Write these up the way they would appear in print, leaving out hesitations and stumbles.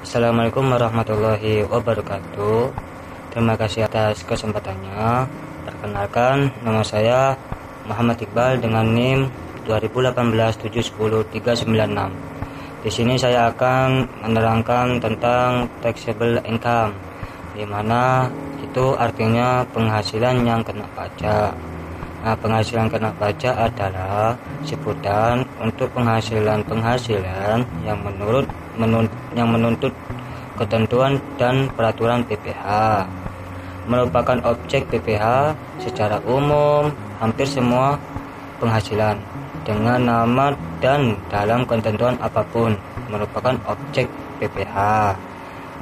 Assalamualaikum warahmatullahi wabarakatuh. Terima kasih atas kesempatannya. Perkenalkan, nama saya Muhammad Iqbal dengan NIM 2018710396. Di sini saya akan menerangkan tentang taxable income, di mana itu artinya penghasilan yang kena pajak. Nah, penghasilan kena pajak adalah sebutan untuk penghasilan yang menuntut ketentuan dan peraturan PPh. Merupakan objek PPh secara umum hampir semua penghasilan dengan nama dan dalam ketentuan apapun merupakan objek PPh,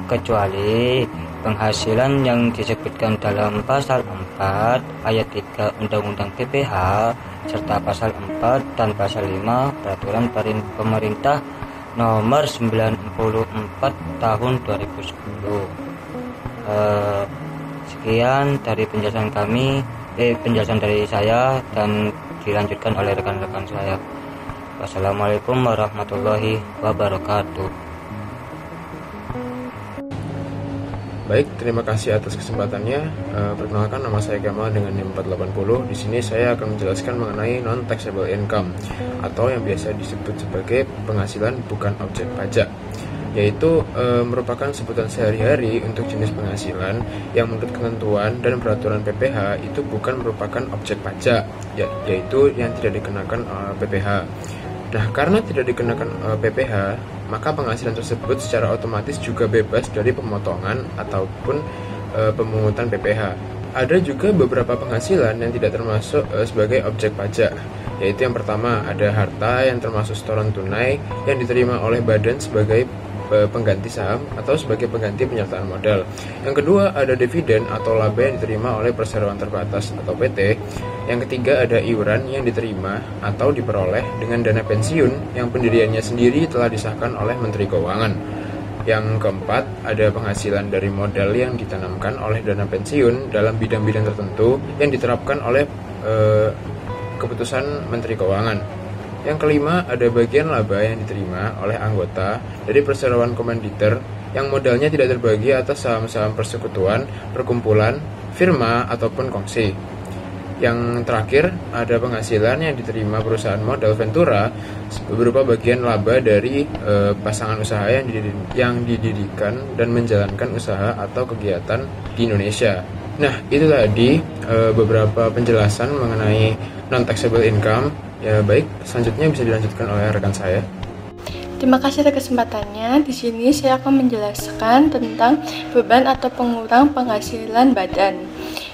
kecuali penghasilan yang disebutkan dalam pasal 4 ayat 3 Undang-Undang PPh serta pasal 4 dan pasal 5 Peraturan Pemerintah Nomor 94 Tahun 2010. Sekian dari penjelasan dari saya dan dilanjutkan oleh rekan-rekan saya. Wassalamualaikum warahmatullahi wabarakatuh. Baik, terima kasih atas kesempatannya. Perkenalkan, nama saya Kamal dengan NIM 480. Di sini saya akan menjelaskan mengenai non-taxable income atau yang biasa disebut sebagai penghasilan bukan objek pajak, yaitu merupakan sebutan sehari-hari untuk jenis penghasilan yang menurut ketentuan dan peraturan PPh itu bukan merupakan objek pajak, yaitu yang tidak dikenakan PPh. Nah, karena tidak dikenakan PPh, maka penghasilan tersebut secara otomatis juga bebas dari pemotongan ataupun pemungutan PPh. Ada juga beberapa penghasilan yang tidak termasuk sebagai objek pajak, yaitu yang pertama ada harta yang termasuk setoran tunai yang diterima oleh badan sebagai pengganti saham atau sebagai pengganti penyertaan modal. Yang kedua ada dividen atau laba yang diterima oleh perseroan terbatas atau PT. Yang ketiga ada iuran yang diterima atau diperoleh dengan dana pensiun yang pendiriannya sendiri telah disahkan oleh Menteri Keuangan. Yang keempat ada penghasilan dari modal yang ditanamkan oleh dana pensiun dalam bidang-bidang tertentu yang diterapkan oleh keputusan Menteri Keuangan. Yang kelima, ada bagian laba yang diterima oleh anggota dari perseroan komanditer yang modalnya tidak terbagi atas saham-saham persekutuan, perkumpulan, firma, ataupun kongsi. Yang terakhir, ada penghasilan yang diterima perusahaan modal Ventura berupa bagian laba dari pasangan usaha yang didirikan dan menjalankan usaha atau kegiatan di Indonesia. Nah, itu tadi beberapa penjelasan mengenai non-taxable income. Ya baik, selanjutnya bisa dilanjutkan oleh rekan saya. Terima kasih atas kesempatannya. Di sini saya akan menjelaskan tentang beban atau pengurang penghasilan badan.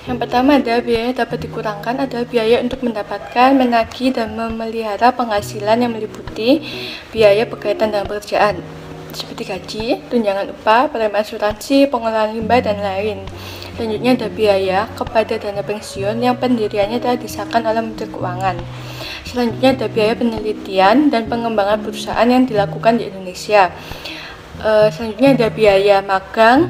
Yang pertama ada biaya dapat dikurangkan, adalah biaya untuk mendapatkan, menagih, dan memelihara penghasilan yang meliputi biaya berkaitan dengan pekerjaan, seperti gaji, tunjangan upah, premi asuransi, pengelolaan limbah, dan lain. Selanjutnya ada biaya kepada dana pensiun yang pendiriannya telah disahkan oleh Menteri Keuangan. Selanjutnya ada biaya penelitian dan pengembangan perusahaan yang dilakukan di Indonesia. Selanjutnya ada biaya magang,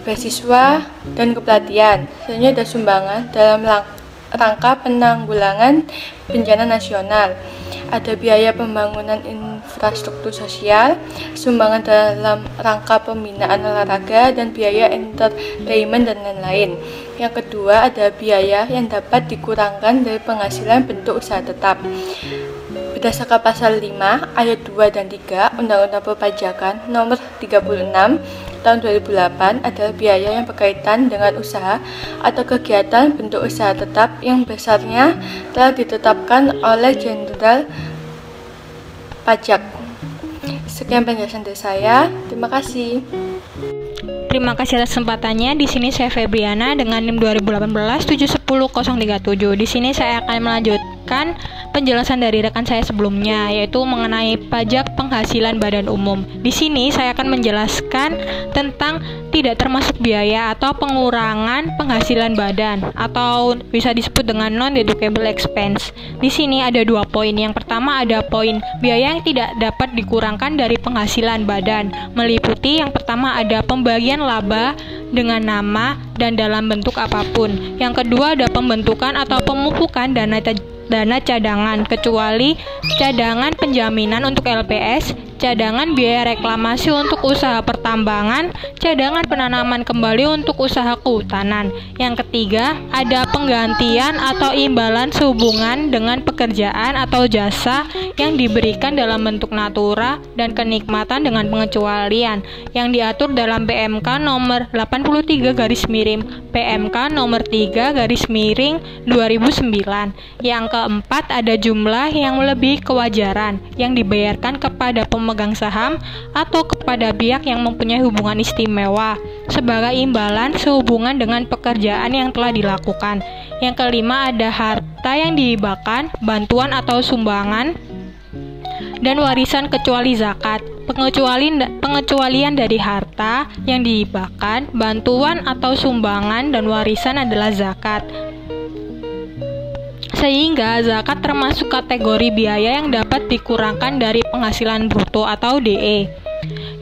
beasiswa, dan kepelatihan. Selanjutnya ada sumbangan dalam rangka penanggulangan bencana nasional. Ada biaya pembangunan infrastruktur sosial, sumbangan dalam rangka pembinaan olahraga, dan biaya entertainment dan lain-lain. Yang kedua ada biaya yang dapat dikurangkan dari penghasilan bentuk usaha tetap. Berdasarkan pasal 5 ayat 2 dan 3 Undang-Undang Perpajakan Nomor 36 Tahun 2008 adalah biaya yang berkaitan dengan usaha atau kegiatan bentuk usaha tetap yang besarnya telah ditetapkan oleh Jenderal Pajak. Sekian penjelasan dari saya. Terima kasih. Terima kasih atas kesempatannya. Di sini saya Febriana dengan NIM 2018710037. Di sini saya akan melanjutkan penjelasan dari rekan saya sebelumnya, yaitu mengenai pajak penghasilan badan umum. Di sini saya akan menjelaskan tentang tidak termasuk biaya atau pengurangan penghasilan badan atau bisa disebut dengan non-deductible expense. Di sini ada 2 poin. Yang pertama ada poin biaya yang tidak dapat dikurangkan dari penghasilan badan, meliputi yang pertama ada pembagian laba dengan nama dan dalam bentuk apapun. Yang kedua ada pembentukan atau pemupukan dana cadangan, kecuali cadangan penjaminan untuk LPS cadangan biaya reklamasi untuk usaha pertambangan, cadangan penanaman kembali untuk usaha kehutanan. Yang ketiga, ada penggantian atau imbalan sehubungan dengan pekerjaan atau jasa yang diberikan dalam bentuk natura dan kenikmatan dengan pengecualian yang diatur dalam PMK nomor 83/PMK nomor 3/2009. Yang keempat, ada jumlah yang melebihi kewajaran yang dibayarkan kepada pemegang saham atau kepada pihak yang mempunyai hubungan istimewa sebagai imbalan sehubungan dengan pekerjaan yang telah dilakukan. Yang kelima, ada harta yang dihibahkan, bantuan atau sumbangan, dan warisan kecuali zakat. Pengecualian dari harta yang dihibahkan, bantuan atau sumbangan, dan warisan adalah zakat. Sehingga zakat termasuk kategori biaya yang dapat dikurangkan dari penghasilan bruto atau DE.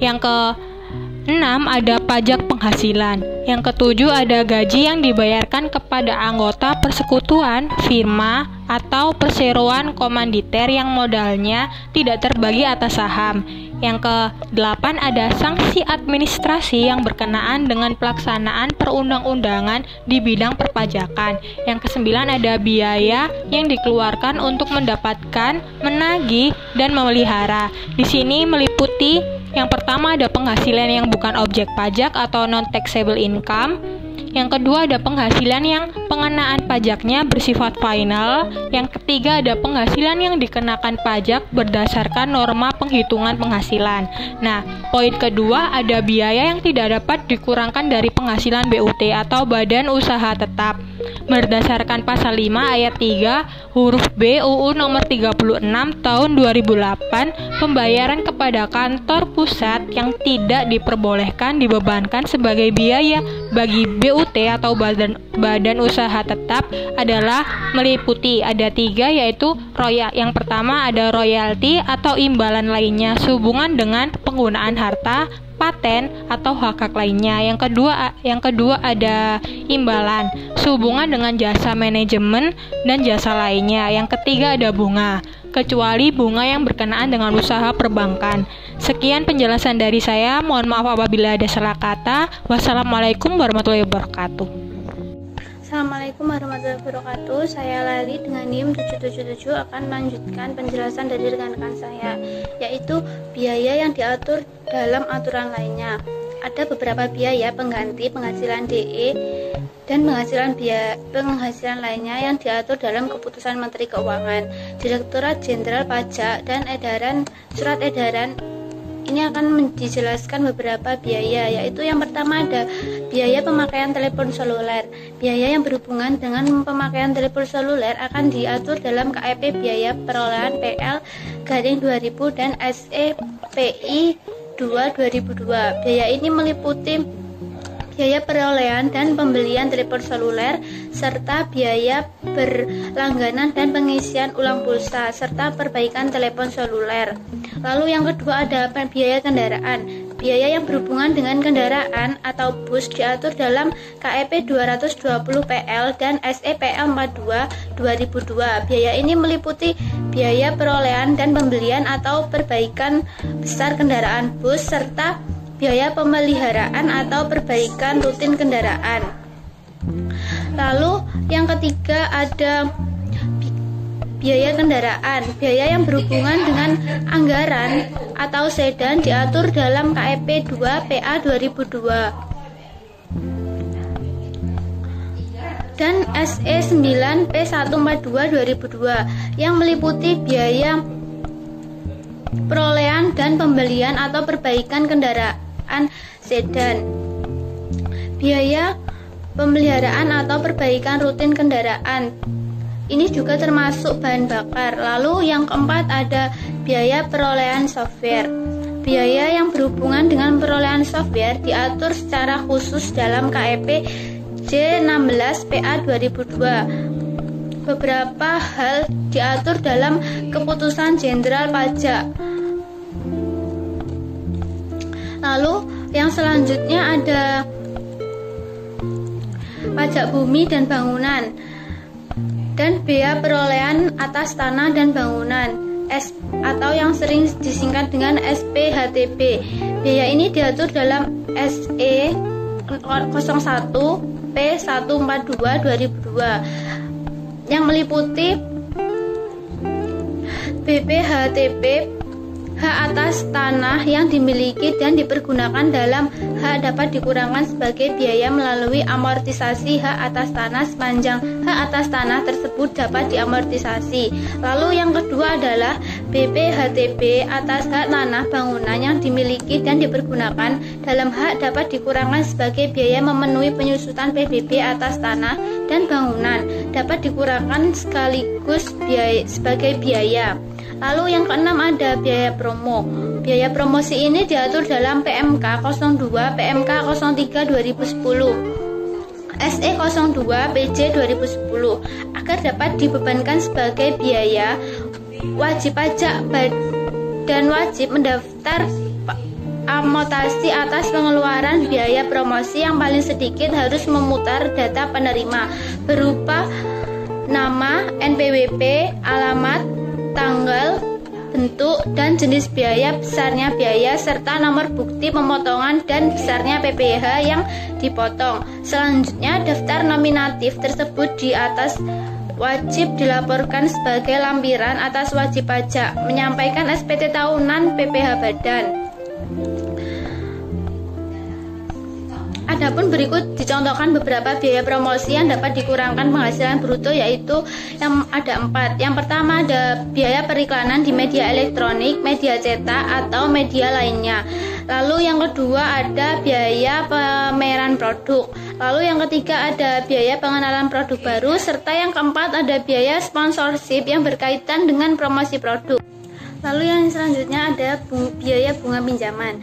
Yang ke-6 ada pajak penghasilan. Yang ke-7 ada gaji yang dibayarkan kepada anggota persekutuan, firma, atau perseroan komanditer yang modalnya tidak terbagi atas saham. Yang ke-8 ada sanksi administrasi yang berkenaan dengan pelaksanaan perundang-undangan di bidang perpajakan. Yang ke-9 ada biaya yang dikeluarkan untuk mendapatkan, menagih, dan memelihara. Di sini meliputi yang pertama ada penghasilan yang bukan objek pajak atau non-taxable income. Yang kedua ada penghasilan yang pengenaan pajaknya bersifat final. Yang ketiga ada penghasilan yang dikenakan pajak berdasarkan norma penghitungan penghasilan. Nah, poin kedua ada biaya yang tidak dapat dikurangkan dari penghasilan BUT atau Badan Usaha Tetap. Berdasarkan pasal 5 ayat 3 huruf B UU nomor 36 tahun 2008, pembayaran kepada kantor pusat yang tidak diperbolehkan dibebankan sebagai biaya bagi BUT atau badan usaha tetap adalah meliputi ada 3, yaitu yang pertama ada royalti atau imbalan lainnya sehubungan dengan penggunaan harta, paten, atau hak-hak lainnya. Yang kedua ada imbalan sehubungan dengan jasa manajemen dan jasa lainnya. Yang ketiga ada bunga, kecuali bunga yang berkenaan dengan usaha perbankan. Sekian penjelasan dari saya. Mohon maaf apabila ada salah kata. Wassalamualaikum warahmatullahi wabarakatuh. Assalamualaikum warahmatullahi wabarakatuh. Saya Lali dengan NIM 777 akan melanjutkan penjelasan dari rekan-rekan saya, yaitu biaya yang diatur dalam aturan lainnya. Ada beberapa biaya pengganti penghasilan DE dan penghasilan lainnya yang diatur dalam keputusan Menteri Keuangan, Direktorat Jenderal Pajak, dan surat edaran. Ini akan dijelaskan beberapa biaya, yaitu yang pertama ada biaya pemakaian telepon seluler. Biaya yang berhubungan dengan pemakaian telepon seluler akan diatur dalam KEP Biaya Perolehan PL-2000 dan SEPI 2/2002. Biaya ini meliputi biaya perolehan dan pembelian telepon seluler, serta biaya berlangganan dan pengisian ulang pulsa, serta perbaikan telepon seluler. Lalu yang kedua ada biaya kendaraan. Biaya yang berhubungan dengan kendaraan atau bus diatur dalam KEP 220 PL dan SEPL 42/2002. Biaya ini meliputi biaya perolehan dan pembelian atau perbaikan besar kendaraan bus, serta biaya pemeliharaan atau perbaikan rutin kendaraan. Lalu yang ketiga ada biaya kendaraan. Biaya yang berhubungan dengan anggaran atau sedan diatur dalam KEP 2 PA 2002 dan SE 9 P142 2002 yang meliputi biaya perolehan dan pembelian atau perbaikan kendaraan sedan, biaya pemeliharaan atau perbaikan rutin kendaraan. Ini juga termasuk bahan bakar. Lalu yang keempat ada biaya perolehan software. Biaya yang berhubungan dengan perolehan software diatur secara khusus dalam KEP J16 PA 2002. Beberapa hal diatur dalam Keputusan Jenderal Pajak. Lalu yang selanjutnya ada pajak bumi dan bangunan dan bea perolehan atas tanah dan bangunan. atau yang sering disingkat dengan SPHTB. Biaya ini diatur dalam SE 01 P142 2002 yang meliputi BPHTB, hak atas tanah yang dimiliki dan dipergunakan dalam hak dapat dikurangkan sebagai biaya melalui amortisasi hak atas tanah sepanjang hak atas tanah tersebut dapat diamortisasi. Lalu yang kedua adalah BPHTB atas hak tanah bangunan yang dimiliki dan dipergunakan dalam hak dapat dikurangkan sebagai biaya memenuhi penyusutan PBB atas tanah dan bangunan dapat dikurangkan sekaligus sebagai biaya. Lalu yang keenam ada biaya promo. Biaya promosi ini diatur dalam PMK 02 PMK 03 2010 SE 02 PJ 2010 agar dapat dibebankan sebagai biaya. Wajib pajak dan wajib mendaftar amortasi atas pengeluaran biaya promosi yang paling sedikit harus memutar data penerima berupa nama, NPWP, alamat, tanggal, bentuk, dan jenis biaya, besarnya biaya, serta nomor bukti pemotongan dan besarnya PPh yang dipotong. Selanjutnya, daftar nominatif tersebut di atas wajib dilaporkan sebagai lampiran atas wajib pajak, menyampaikan SPT tahunan PPh badan. Adapun berikut dicontohkan beberapa biaya promosi yang dapat dikurangkan penghasilan bruto, yaitu yang ada 4. Yang pertama ada biaya periklanan di media elektronik, media cetak, atau media lainnya. Lalu yang kedua ada biaya pameran produk. Lalu yang ketiga ada biaya pengenalan produk baru, serta yang keempat ada biaya sponsorship yang berkaitan dengan promosi produk. Lalu yang selanjutnya ada biaya bunga pinjaman.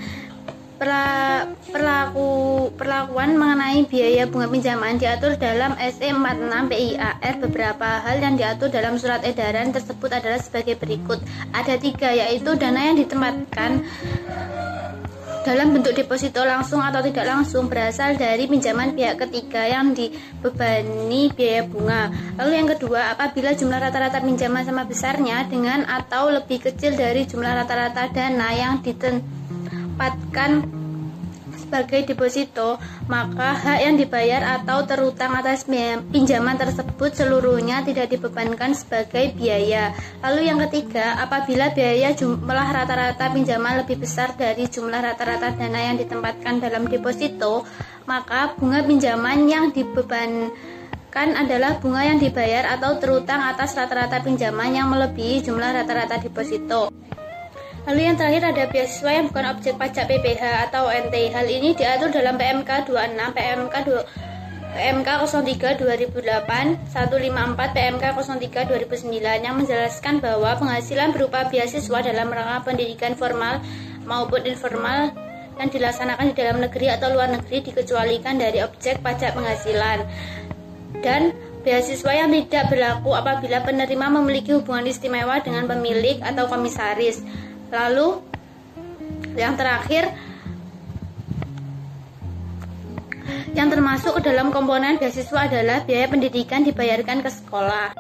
Perlakuan mengenai biaya bunga pinjaman diatur dalam SE 46 PIAR. Beberapa hal yang diatur dalam surat edaran tersebut adalah sebagai berikut. Ada 3, yaitu dana yang ditempatkan dalam bentuk deposito langsung atau tidak langsung berasal dari pinjaman pihak ketiga yang dibebani biaya bunga. Lalu yang kedua, apabila jumlah rata-rata pinjaman sama besarnya dengan atau lebih kecil dari jumlah rata-rata dana yang ditempatkan sebagai deposito, maka hak yang dibayar atau terutang atas pinjaman tersebut seluruhnya tidak dibebankan sebagai biaya. Lalu yang ketiga, apabila biaya jumlah rata-rata pinjaman lebih besar dari jumlah rata-rata dana yang ditempatkan dalam deposito, maka bunga pinjaman yang dibebankan adalah bunga yang dibayar atau terutang atas rata-rata pinjaman yang melebihi jumlah rata-rata deposito. Lalu yang terakhir ada beasiswa yang bukan objek pajak PPh atau NT. Hal ini diatur dalam PMK 26, PMK 03 2008, 154 PMK 03 2009 yang menjelaskan bahwa penghasilan berupa beasiswa dalam rangka pendidikan formal maupun informal yang dilaksanakan di dalam negeri atau luar negeri dikecualikan dari objek pajak penghasilan. Dan beasiswa yang tidak berlaku apabila penerima memiliki hubungan istimewa dengan pemilik atau komisaris. Lalu yang terakhir, yang termasuk ke dalam komponen beasiswa adalah biaya pendidikan dibayarkan ke sekolah.